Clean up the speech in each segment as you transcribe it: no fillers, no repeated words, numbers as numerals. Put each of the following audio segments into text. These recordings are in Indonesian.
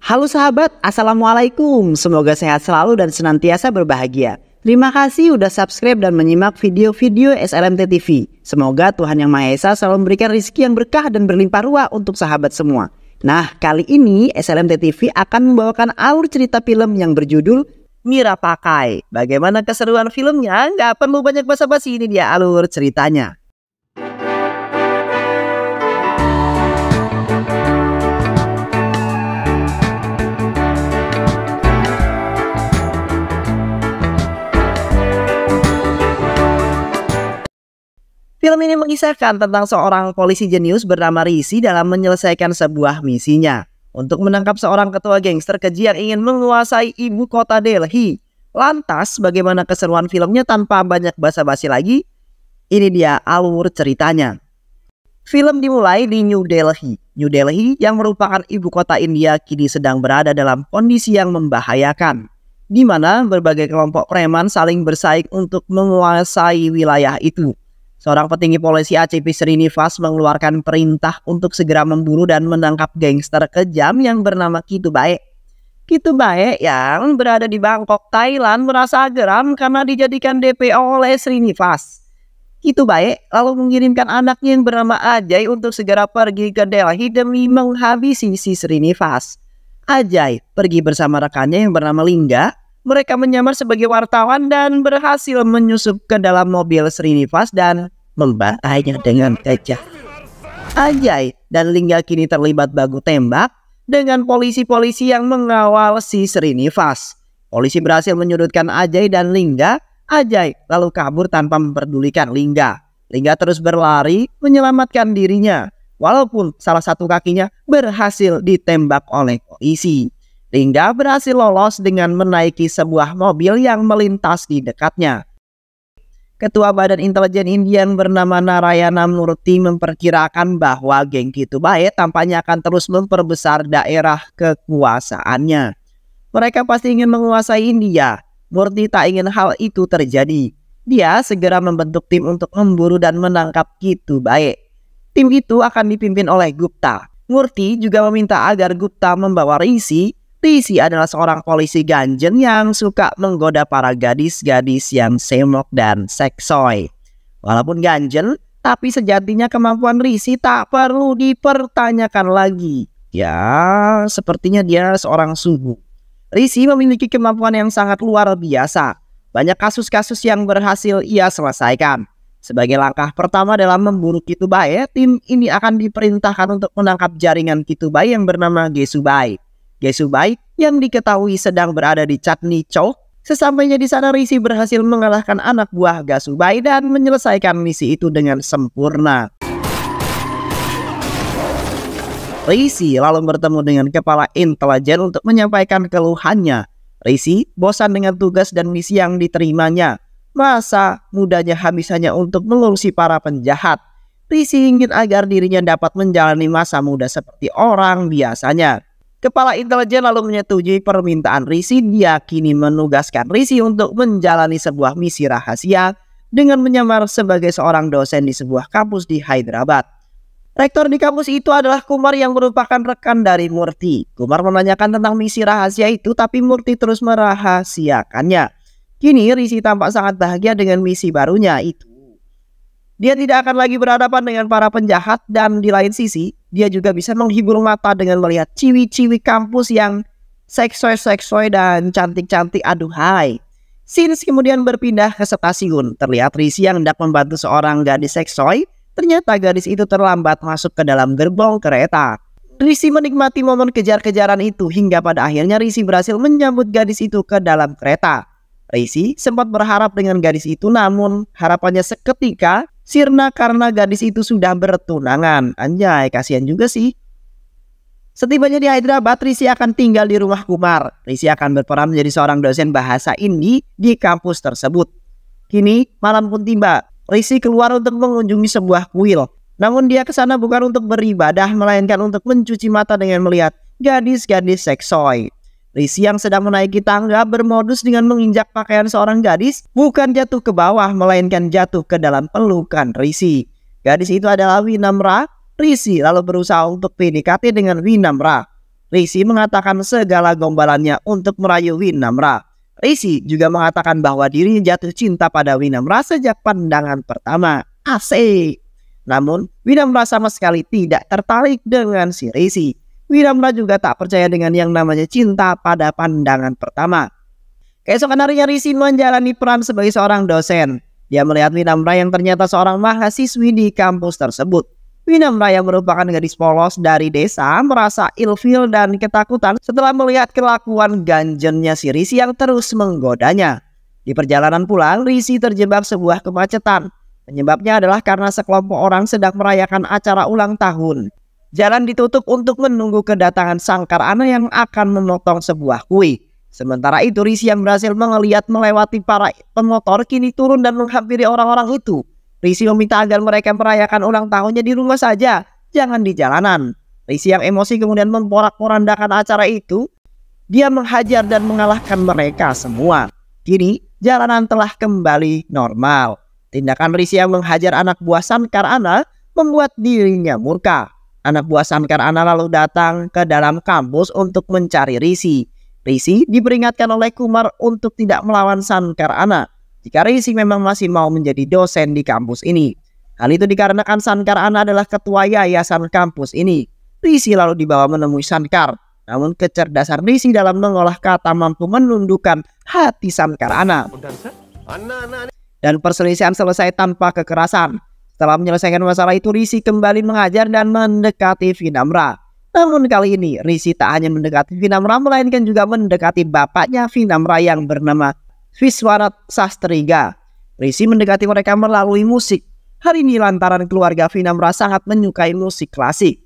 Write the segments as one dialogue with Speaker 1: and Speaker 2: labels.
Speaker 1: Halo sahabat, Assalamualaikum. Semoga sehat selalu dan senantiasa berbahagia. Terima kasih udah subscribe dan menyimak video-video SLMT TV. Semoga Tuhan Yang Maha Esa selalu memberikan rezeki yang berkah dan berlimpah ruah untuk sahabat semua. Nah, kali ini SLMT TV akan membawakan alur cerita film yang berjudul Mira Pakai. Bagaimana keseruan filmnya? Nggak perlu banyak basa-basi, ini dia alur ceritanya. Film ini mengisahkan tentang seorang polisi jenius bernama Rishi dalam menyelesaikan sebuah misinya untuk menangkap seorang ketua gangster keji yang ingin menguasai ibu kota Delhi. Lantas, bagaimana keseruan filmnya tanpa banyak basa-basi lagi? Ini dia alur ceritanya. Film dimulai di New Delhi. New Delhi yang merupakan ibu kota India kini sedang berada dalam kondisi yang membahayakan, di mana berbagai kelompok preman saling bersaing untuk menguasai wilayah itu. Seorang petinggi polisi ACP Srinivas mengeluarkan perintah untuk segera memburu dan menangkap gangster kejam yang bernama Kitu Bae. Kitu Bae yang berada di Bangkok, Thailand merasa geram karena dijadikan DPO oleh Srinivas. Kitu Bae lalu mengirimkan anaknya yang bernama Ajay untuk segera pergi ke Delhi demi menghabisi si Srinivas. Ajay pergi bersama rekannya yang bernama Lingga. Mereka menyamar sebagai wartawan dan berhasil menyusup ke dalam mobil Srinivas dan membantainya dengan kejam. Ajay dan Lingga kini terlibat baku tembak dengan polisi-polisi yang mengawal si Srinivas. Polisi berhasil menyudutkan Ajay dan Lingga. Ajay lalu kabur tanpa memperdulikan Lingga. Lingga terus berlari menyelamatkan dirinya, walaupun salah satu kakinya berhasil ditembak oleh polisi. Lingga berhasil lolos dengan menaiki sebuah mobil yang melintas di dekatnya. Ketua Badan Intelijen India yang bernama Narayana Murthy memperkirakan bahwa geng Kitu Bae tampaknya akan terus memperbesar daerah kekuasaannya. Mereka pasti ingin menguasai India. Murthy tak ingin hal itu terjadi. Dia segera membentuk tim untuk memburu dan menangkap Kitu Bae. Tim itu akan dipimpin oleh Gupta. Murthy juga meminta agar Gupta membawa Rishi. Rishi adalah seorang polisi ganjen yang suka menggoda para gadis-gadis yang semok dan seksoi. Walaupun ganjen, tapi sejatinya kemampuan Rishi tak perlu dipertanyakan lagi. Ya, sepertinya dia seorang suhu. Rishi memiliki kemampuan yang sangat luar biasa. Banyak kasus-kasus yang berhasil ia selesaikan. Sebagai langkah pertama dalam memburu Kitu Bae, tim ini akan diperintahkan untuk menangkap jaringan Kitu Bae yang bernama Gesubai. Gesubai yang diketahui sedang berada di Chandni Chowk. Sesampainya di sana, Rishi berhasil mengalahkan anak buah Gesubai dan menyelesaikan misi itu dengan sempurna. Rishi lalu bertemu dengan kepala intelijen untuk menyampaikan keluhannya. Rishi bosan dengan tugas dan misi yang diterimanya. Masa mudanya habis hanya untuk mengurusi para penjahat. Rishi ingin agar dirinya dapat menjalani masa muda seperti orang biasanya. Kepala intelijen lalu menyetujui permintaan Rishi. Dia kini menugaskan Rishi untuk menjalani sebuah misi rahasia dengan menyamar sebagai seorang dosen di sebuah kampus di Hyderabad. Rektor di kampus itu adalah Kumar yang merupakan rekan dari Murthy. Kumar menanyakan tentang misi rahasia itu, tapi Murthy terus merahasiakannya. Kini Rishi tampak sangat bahagia dengan misi barunya itu. Dia tidak akan lagi berhadapan dengan para penjahat, dan di lain sisi, dia juga bisa menghibur mata dengan melihat ciwi-ciwi kampus yang seksoi-seksoi dan cantik-cantik. Aduhai. Scenes kemudian berpindah ke stasiun. Terlihat Rishi yang hendak membantu seorang gadis seksoi. Ternyata gadis itu terlambat masuk ke dalam gerbong kereta. Rishi menikmati momen kejar-kejaran itu hingga pada akhirnya Rishi berhasil menyambut gadis itu ke dalam kereta. Rishi sempat berharap dengan gadis itu, namun harapannya seketika sirna karena gadis itu sudah bertunangan. Anjay, kasihan juga sih. Setibanya di Hyderabad, Rishi akan tinggal di rumah Kumar. Rishi akan berperan menjadi seorang dosen bahasa Hindi di kampus tersebut. Kini malam pun tiba. Rishi keluar untuk mengunjungi sebuah kuil. Namun dia ke sana bukan untuk beribadah, melainkan untuk mencuci mata dengan melihat gadis-gadis seksoi. Rishi yang sedang menaiki tangga bermodus dengan menginjak pakaian seorang gadis, bukan jatuh ke bawah melainkan jatuh ke dalam pelukan Rishi. Gadis itu adalah Vinamra. Rishi lalu berusaha untuk PDKT dengan Vinamra. Risi mengatakan segala gombalannya untuk merayu Winamra. Risi juga mengatakan bahwa dirinya jatuh cinta pada Winamra sejak pandangan pertama. Asik. Namun, Winamra sama sekali tidak tertarik dengan si Risi. Winamra juga tak percaya dengan yang namanya cinta pada pandangan pertama. Keesokan harinya Risi menjalani peran sebagai seorang dosen. Dia melihat Winamra yang ternyata seorang mahasiswi di kampus tersebut. Winamra yang merupakan gadis polos dari desa merasa ilfil dan ketakutan setelah melihat kelakuan ganjennya si Risi yang terus menggodanya. Di perjalanan pulang, Risi terjebak sebuah kemacetan. Penyebabnya adalah karena sekelompok orang sedang merayakan acara ulang tahun. Jalan ditutup untuk menunggu kedatangan Sangkar Ana yang akan memotong sebuah kue. Sementara itu Risi yang berhasil melihat melewati para pemotor kini turun dan menghampiri orang-orang itu. Risi meminta agar mereka merayakan ulang tahunnya di rumah saja, jangan di jalanan. Risi yang emosi kemudian memporak-porandakan acara itu. Dia menghajar dan mengalahkan mereka semua. Kini jalanan telah kembali normal. Tindakan Risi yang menghajar anak buah Sangkar Ana membuat dirinya murka. Anak buah Sangkar Ana lalu datang ke dalam kampus untuk mencari Risi. Risi diperingatkan oleh Kumar untuk tidak melawan Sangkar Ana jika Risi memang masih mau menjadi dosen di kampus ini. Hal itu dikarenakan Sangkar Ana adalah ketua yayasan kampus ini. Risi lalu dibawa menemui Sangkar. Namun kecerdasan Risi dalam mengolah kata mampu menundukkan hati Sangkar Ana. Dan perselisihan selesai tanpa kekerasan. Setelah menyelesaikan masalah itu, Risi kembali mengajar dan mendekati Winamra. Namun kali ini Risi tak hanya mendekati Winamra melainkan juga mendekati bapaknya Winamra yang bernama Viswanat Sastriga. Risi mendekati mereka melalui musik. Hari ini lantaran keluarga Winamra sangat menyukai musik klasik.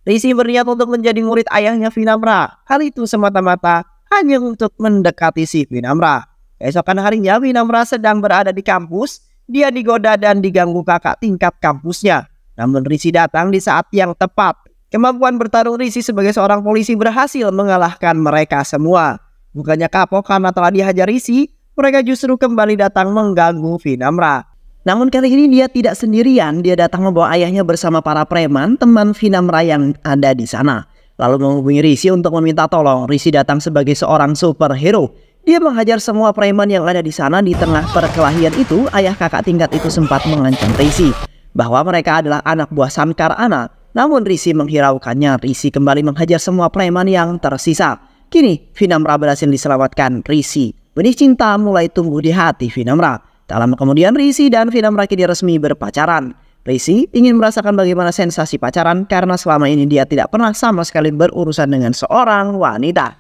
Speaker 1: Risi berniat untuk menjadi murid ayahnya Winamra. Hal itu semata-mata hanya untuk mendekati si Winamra. Keesokan harinya Winamra sedang berada di kampus. Dia digoda dan diganggu kakak tingkat kampusnya. Namun Risi datang di saat yang tepat. Kemampuan bertarung Risi sebagai seorang polisi berhasil mengalahkan mereka semua. Bukannya kapok karena telah dihajar Risi, mereka justru kembali datang mengganggu Winamra. Namun kali ini dia tidak sendirian, dia datang membawa ayahnya bersama para preman teman Winamra yang ada di sana. Lalu menghubungi Risi untuk meminta tolong. Risi datang sebagai seorang superhero. Dia menghajar semua preman yang ada di sana. Di tengah perkelahian itu, ayah kakak tingkat itu sempat mengancam Risi bahwa mereka adalah anak buah Sangkar Ana. Namun Risi menghiraukannya. Risi kembali menghajar semua preman yang tersisa. Kini Winamra berhasil diselamatkan Risi. Benih cinta mulai tumbuh di hati Winamra. Tak lama kemudian Risi dan Winamra kini resmi berpacaran. Risi ingin merasakan bagaimana sensasi pacaran karena selama ini dia tidak pernah sama sekali berurusan dengan seorang wanita.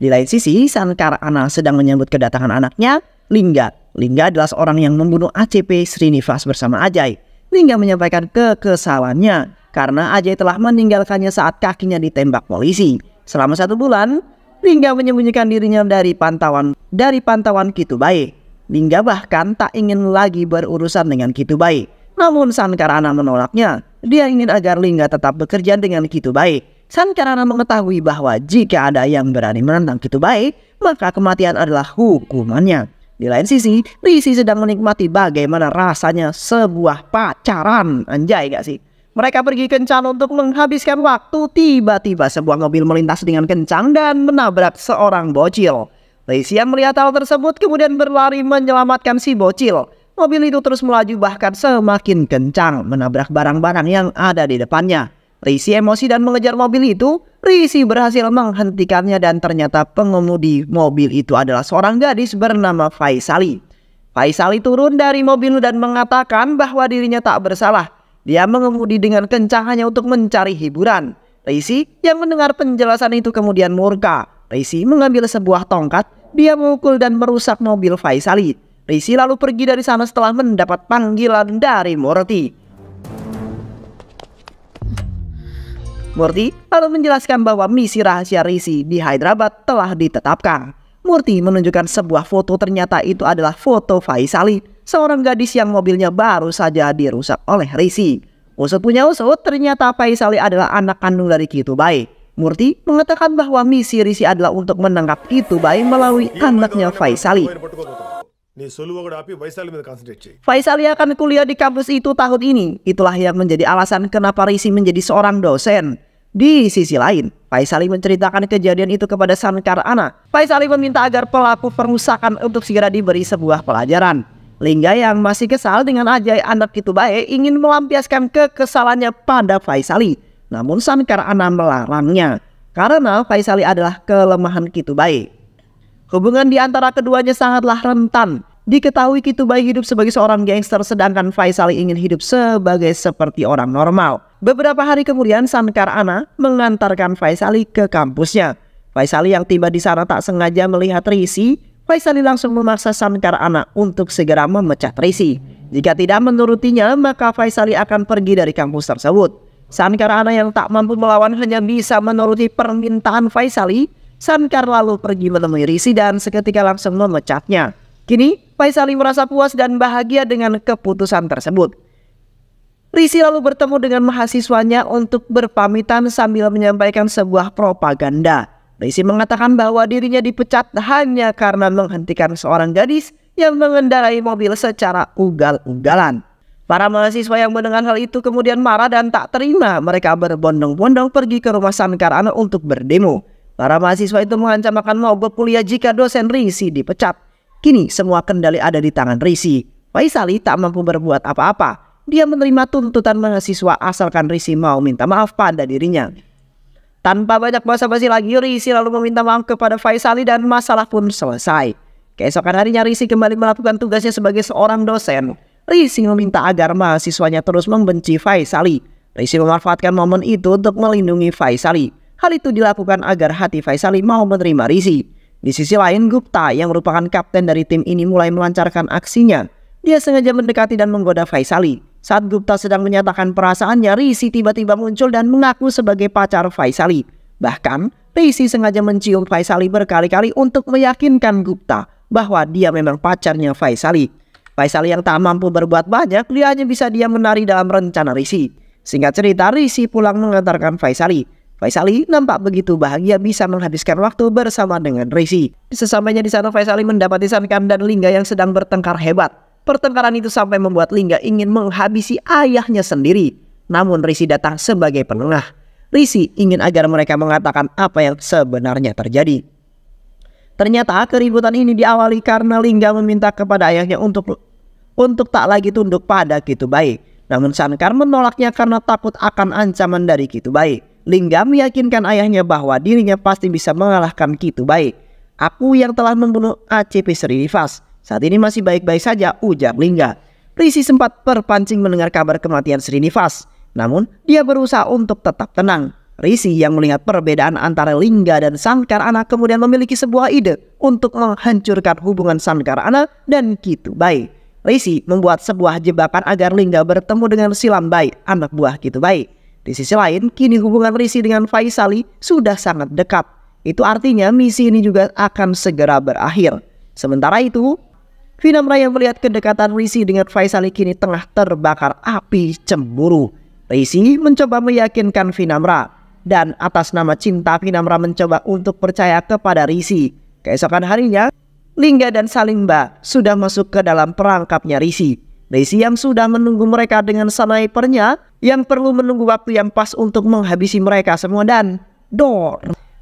Speaker 1: Di lain sisi, Sangkar Ana sedang menyambut kedatangan anaknya, Lingga. Lingga adalah seorang yang membunuh ACP Srinivas bersama Ajay. Lingga menyampaikan kekesalannya karena Ajay telah meninggalkannya saat kakinya ditembak polisi. Selama 1 bulan, Lingga menyembunyikan dirinya dari pantauan Kitubai. Lingga bahkan tak ingin lagi berurusan dengan Kitubai. Namun Sangkar Ana menolaknya. Dia ingin agar Lingga tetap bekerja dengan Kitubai. Sangkar Ana mengetahui bahwa jika ada yang berani menentang Kitubai, maka kematian adalah hukumannya. Di lain sisi, Risi sedang menikmati bagaimana rasanya sebuah pacaran. Anjay gak sih? Mereka pergi kencan untuk menghabiskan waktu. Tiba-tiba sebuah mobil melintas dengan kencang dan menabrak seorang bocil. Risi yang melihat hal tersebut kemudian berlari menyelamatkan si bocil. Mobil itu terus melaju bahkan semakin kencang menabrak barang-barang yang ada di depannya. Risi emosi dan mengejar mobil itu. Risi berhasil menghentikannya dan ternyata pengemudi mobil itu adalah seorang gadis bernama Faisali. Faisali turun dari mobil dan mengatakan bahwa dirinya tak bersalah. Dia mengemudi dengan kencang hanya untuk mencari hiburan. Risi yang mendengar penjelasan itu kemudian murka. Risi mengambil sebuah tongkat. Dia memukul dan merusak mobil Faisali. Risi lalu pergi dari sana setelah mendapat panggilan dari Murti. Murti lalu menjelaskan bahwa misi rahasia Risi di Hyderabad telah ditetapkan. Murti menunjukkan sebuah foto, ternyata itu adalah foto Faisali, seorang gadis yang mobilnya baru saja dirusak oleh Risi. Usut punya usut, ternyata Faisali adalah anak kandung dari Kitubai. Murti mengatakan bahwa misi Risi adalah untuk menangkap Kitubai melalui anaknya Faisali. Faisali akan kuliah di kampus itu tahun ini. Itulah yang menjadi alasan kenapa Risi menjadi seorang dosen. Di sisi lain, Faisali menceritakan kejadian itu kepada Shankar Ana. Faisali meminta agar pelaku perusakan untuk segera diberi sebuah pelajaran. Lingga yang masih kesal dengan Ajay anak Kitubae ingin melampiaskan kekesalannya pada Faisali. Namun Shankar Ana melarangnya karena Faisali adalah kelemahan Kitubae. Hubungan di antara keduanya sangatlah rentan. Diketahui Kitubae hidup sebagai seorang gangster sedangkan Faisali ingin hidup seperti orang normal. Beberapa hari kemudian Shankar Ana mengantarkan Faisali ke kampusnya. Faisali yang tiba di sana tak sengaja melihat Rishi. Faisali langsung memaksa Shankar Ana untuk segera memecat Rishi. Jika tidak menurutinya, maka Faisali akan pergi dari kampus tersebut. Shankar Ana yang tak mampu melawan hanya bisa menuruti permintaan Faisali. Shankar lalu pergi menemui Rishi dan seketika langsung memecatnya. Kini Faisali merasa puas dan bahagia dengan keputusan tersebut. Rishi lalu bertemu dengan mahasiswanya untuk berpamitan sambil menyampaikan sebuah propaganda. Rishi mengatakan bahwa dirinya dipecat hanya karena menghentikan seorang gadis yang mengendarai mobil secara ugal-ugalan. Para mahasiswa yang mendengar hal itu kemudian marah dan tak terima. Mereka berbondong-bondong pergi ke rumah Shankar Ana untuk berdemo. Para mahasiswa itu mengancam akan mogok kuliah jika dosen Rishi dipecat. Kini semua kendali ada di tangan Rishi. Faisali tak mampu berbuat apa-apa. Dia menerima tuntutan mahasiswa asalkan Rishi mau minta maaf pada dirinya. Tanpa banyak basa-basi lagi, Rishi lalu meminta maaf kepada Faisali dan masalah pun selesai. Keesokan harinya Rishi kembali melakukan tugasnya sebagai seorang dosen. Rishi meminta agar mahasiswanya terus membenci Faisali. Rishi memanfaatkan momen itu untuk melindungi Faisali. Hal itu dilakukan agar hati Faisali mau menerima Rishi. Di sisi lain, Gupta yang merupakan kapten dari tim ini mulai melancarkan aksinya. Dia sengaja mendekati dan menggoda Faisali. Saat Gupta sedang menyatakan perasaannya, Rishi tiba-tiba muncul dan mengaku sebagai pacar Faisali. Bahkan, Rishi sengaja mencium Faisali berkali-kali untuk meyakinkan Gupta bahwa dia memang pacarnya Faisali. Faisali yang tak mampu berbuat banyak, dia hanya bisa diam menari dalam rencana Rishi. Singkat cerita, Rishi pulang mengantarkan Faisali. Faisali nampak begitu bahagia bisa menghabiskan waktu bersama dengan Rishi. Sesampainya di sana, Faisali mendapati Shankar dan Lingga yang sedang bertengkar hebat. Pertengkaran itu sampai membuat Lingga ingin menghabisi ayahnya sendiri. Namun Rishi datang sebagai penengah. Rishi ingin agar mereka mengatakan apa yang sebenarnya terjadi. Ternyata keributan ini diawali karena Lingga meminta kepada ayahnya untuk tak lagi tunduk pada Kitubae. Namun Shankar menolaknya karena takut akan ancaman dari Kitubae. Lingga meyakinkan ayahnya bahwa dirinya pasti bisa mengalahkan Kitubae. Aku yang telah membunuh ACP Srinivas saat ini masih baik-baik saja, ujar Lingga. Rishi sempat terpancing mendengar kabar kematian Srinivas. Namun dia berusaha untuk tetap tenang. Rishi yang melihat perbedaan antara Lingga dan Shankar Ana kemudian memiliki sebuah ide untuk menghancurkan hubungan Shankar Ana dan Kitubae. Rishi membuat sebuah jebakan agar Lingga bertemu dengan Silambai, anak buah Kitubae. Di sisi lain, kini hubungan Rishi dengan Faisali sudah sangat dekat. Itu artinya misi ini juga akan segera berakhir. Sementara itu, Vinamra yang melihat kedekatan Rishi dengan Faisali kini tengah terbakar api cemburu. Rishi mencoba meyakinkan Vinamra. Dan atas nama cinta, Vinamra mencoba untuk percaya kepada Rishi. Keesokan harinya, Lingga dan Salimba sudah masuk ke dalam perangkapnya Rishi. Rishi yang sudah menunggu mereka dengan snipernya yang perlu menunggu waktu yang pas untuk menghabisi mereka semua dan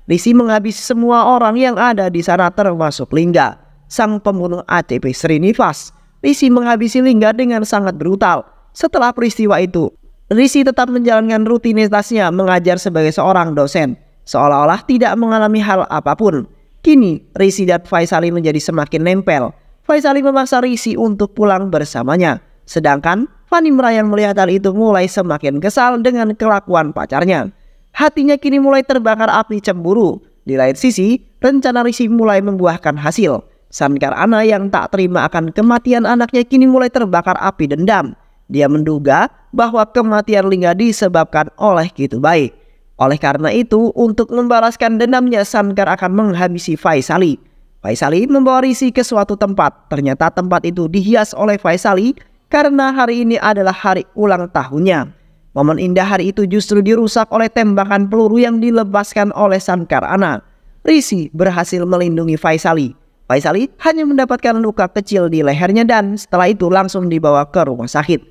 Speaker 1: Rishi menghabisi semua orang yang ada di sana termasuk Lingga, sang pembunuh ACP Srinivas. Rishi menghabisi Lingga dengan sangat brutal. Setelah peristiwa itu, Rishi tetap menjalankan rutinitasnya mengajar sebagai seorang dosen, seolah-olah tidak mengalami hal apapun. Kini Rishi dan Faisali menjadi semakin nempel. Faisali memaksa Rishi untuk pulang bersamanya. Sedangkan Vanimra yang melihat hal itu mulai semakin kesal dengan kelakuan pacarnya. Hatinya kini mulai terbakar api cemburu. Di lain sisi, rencana Rishi mulai membuahkan hasil. Shankar Ana yang tak terima akan kematian anaknya kini mulai terbakar api dendam. Dia menduga bahwa kematian Lingga disebabkan oleh Kitubae. Oleh karena itu, untuk membalaskan dendamnya, Shankar akan menghabisi Faisali. Faisali membawa Rishi ke suatu tempat. Ternyata tempat itu dihias oleh Faisali karena hari ini adalah hari ulang tahunnya. Momen indah hari itu justru dirusak oleh tembakan peluru yang dilepaskan oleh Shankar Ana. Rishi berhasil melindungi Faisali. Faisali hanya mendapatkan luka kecil di lehernya dan setelah itu langsung dibawa ke rumah sakit.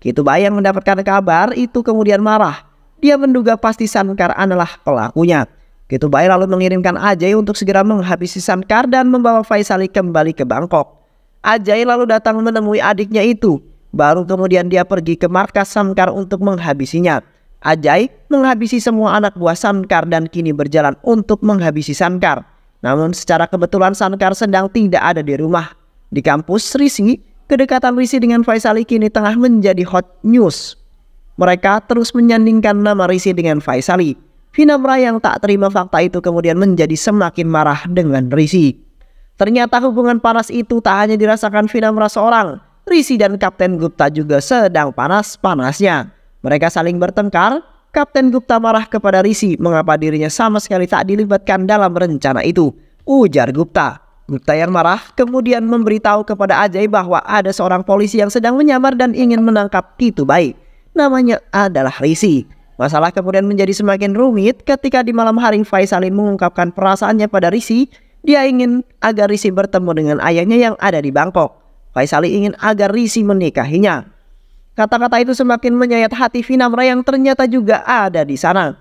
Speaker 1: Kitubae yang mendapatkan kabar itu kemudian marah. Dia menduga pasti Shankar adalah pelakunya. Kitubai lalu mengirimkan Ajay untuk segera menghabisi Shankar dan membawa Vaishali kembali ke Bangkok. Ajay lalu datang menemui adiknya itu. Baru kemudian dia pergi ke markas Shankar untuk menghabisinya. Ajay menghabisi semua anak buah Shankar dan kini berjalan untuk menghabisi Shankar. Namun secara kebetulan Shankar sedang tidak ada di rumah. Di kampus Rishi, kedekatan Rishi dengan Vaishali kini tengah menjadi hot news. Mereka terus menyandingkan nama Rishi dengan Vaishali. Vinamra yang tak terima fakta itu kemudian menjadi semakin marah dengan Rishi. Ternyata hubungan panas itu tak hanya dirasakan Vinamra seorang. Rishi dan Kapten Gupta juga sedang panas-panasnya. Mereka saling bertengkar. Kapten Gupta marah kepada Rishi mengapa dirinya sama sekali tak dilibatkan dalam rencana itu. Ujar Gupta. Gupta yang marah kemudian memberitahu kepada Ajay bahwa ada seorang polisi yang sedang menyamar dan ingin menangkap Kitubai. Namanya adalah Rishi. Masalah kemudian menjadi semakin rumit ketika di malam hari Vaishali mengungkapkan perasaannya pada Rishi. Dia ingin agar Rishi bertemu dengan ayahnya yang ada di Bangkok. Vaishali ingin agar Rishi menikahinya. Kata-kata itu semakin menyayat hati Vinamra yang ternyata juga ada di sana.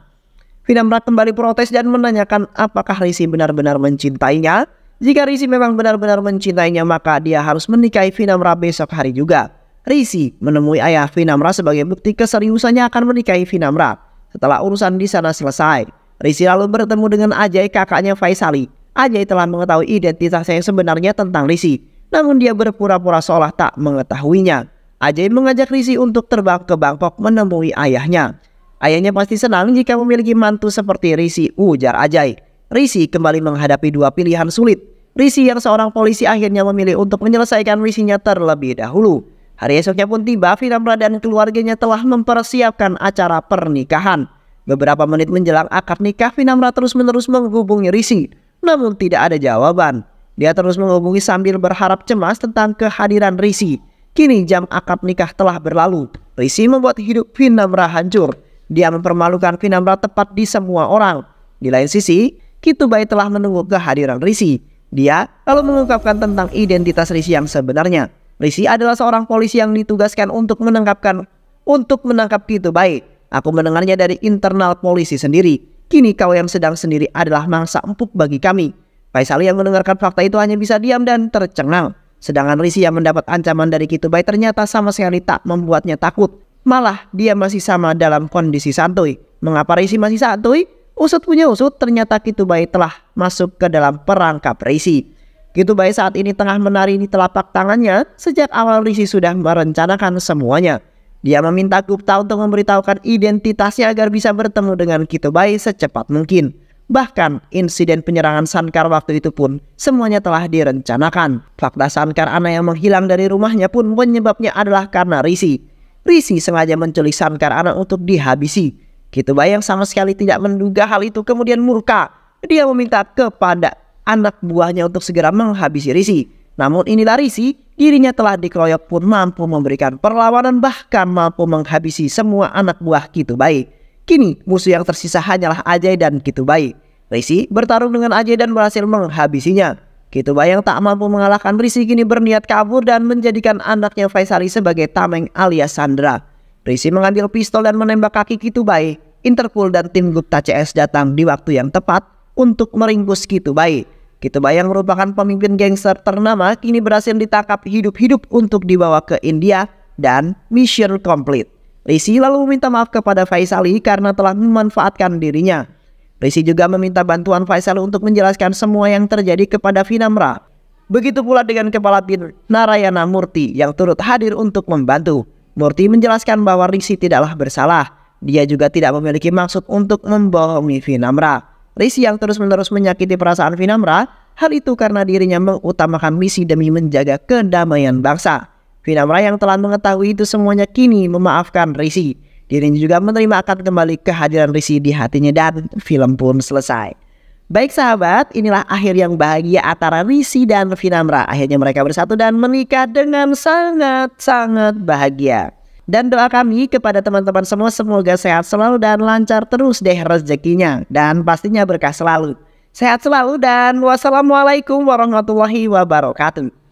Speaker 1: Vinamra kembali protes dan menanyakan apakah Rishi benar-benar mencintainya. Jika Rishi memang benar-benar mencintainya, maka dia harus menikahi Vinamra besok hari juga. Rishi menemui ayah Vinamra sebagai bukti keseriusannya akan menikahi Vinamra. Setelah urusan di sana selesai, Rishi lalu bertemu dengan Ajay, kakaknya Vaishali. Ajay telah mengetahui identitasnya yang sebenarnya tentang Rishi, namun dia berpura-pura seolah tak mengetahuinya. Ajay mengajak Rishi untuk terbang ke Bangkok menemui ayahnya. Ayahnya pasti senang jika memiliki mantu seperti Rishi, ujar Ajay. Rishi kembali menghadapi dua pilihan sulit. Rishi yang seorang polisi akhirnya memilih untuk menyelesaikan misinya terlebih dahulu. Hari esoknya pun tiba, Vinamra dan keluarganya telah mempersiapkan acara pernikahan. Beberapa menit menjelang akad nikah, Vinamra terus-menerus menghubungi Rishi, namun tidak ada jawaban. Dia terus menghubungi sambil berharap cemas tentang kehadiran Rishi. Kini jam akad nikah telah berlalu. Rishi membuat hidup Vinamra hancur. Dia mempermalukan Vinamra tepat di semua orang. Di lain sisi, Kitubai telah menunggu kehadiran Rishi. Dia lalu mengungkapkan tentang identitas Rishi yang sebenarnya. Rishi adalah seorang polisi yang ditugaskan untuk menangkap Kitubai. Aku mendengarnya dari internal polisi sendiri. Kini kau yang sedang sendiri adalah mangsa empuk bagi kami. Vaishali yang mendengarkan fakta itu hanya bisa diam dan tercengang. Sedangkan Rishi yang mendapat ancaman dari Kitubai ternyata sama sekali tak membuatnya takut. Malah dia masih sama dalam kondisi santuy. Mengapa Rishi masih santuy? Usut punya usut, ternyata Kitubai telah masuk ke dalam perangkap Rishi. Kitubai saat ini tengah menari di telapak tangannya. Sejak awal Rishi sudah merencanakan semuanya. Dia meminta Gupta untuk memberitahukan identitasnya agar bisa bertemu dengan Kitubai secepat mungkin. Bahkan insiden penyerangan Shankar waktu itu pun semuanya telah direncanakan. Fakta Shankar anak yang menghilang dari rumahnya pun penyebabnya adalah karena Rishi. Rishi sengaja menculik Shankar anak untuk dihabisi. Kitubai yang sama sekali tidak menduga hal itu kemudian murka. Dia meminta kepada anak buahnya untuk segera menghabisi Rishi. Namun inilah Rishi, dirinya telah dikeroyok pun mampu memberikan perlawanan, bahkan mampu menghabisi semua anak buah Kitubai. Kini musuh yang tersisa hanyalah Ajay dan Kitubai. Rishi bertarung dengan Ajay dan berhasil menghabisinya. Kitubai yang tak mampu mengalahkan Rishi kini berniat kabur dan menjadikan anaknya Vaishali sebagai tameng alias Sandra. Rishi mengambil pistol dan menembak kaki Kitubai. Interpol dan tim Gupta CS datang di waktu yang tepat untuk meringkus Kitubai. Kitubai yang merupakan pemimpin gangster ternama kini berhasil ditangkap hidup-hidup untuk dibawa ke India dan mission complete. Rishi lalu meminta maaf kepada Vaishali karena telah memanfaatkan dirinya. Rishi juga meminta bantuan Vaishali untuk menjelaskan semua yang terjadi kepada Vinamra. Begitu pula dengan kepala bin Narayana Murthy yang turut hadir untuk membantu. Murthy menjelaskan bahwa Rishi tidaklah bersalah. Dia juga tidak memiliki maksud untuk membohongi Vinamra. Rishi yang terus-menerus menyakiti perasaan Vinamra, hal itu karena dirinya mengutamakan misi demi menjaga kedamaian bangsa. Vinamra yang telah mengetahui itu semuanya kini memaafkan Rishi. Dirinya juga menerima akan kembali kehadiran Rishi di hatinya dan film pun selesai. Baik sahabat, inilah akhir yang bahagia antara Rishi dan Vinamra. Akhirnya mereka bersatu dan menikah dengan sangat-sangat bahagia. Dan doa kami kepada teman-teman semua semoga sehat selalu dan lancar terus deh rezekinya. Dan pastinya berkah selalu. Sehat selalu dan wassalamualaikum warahmatullahi wabarakatuh.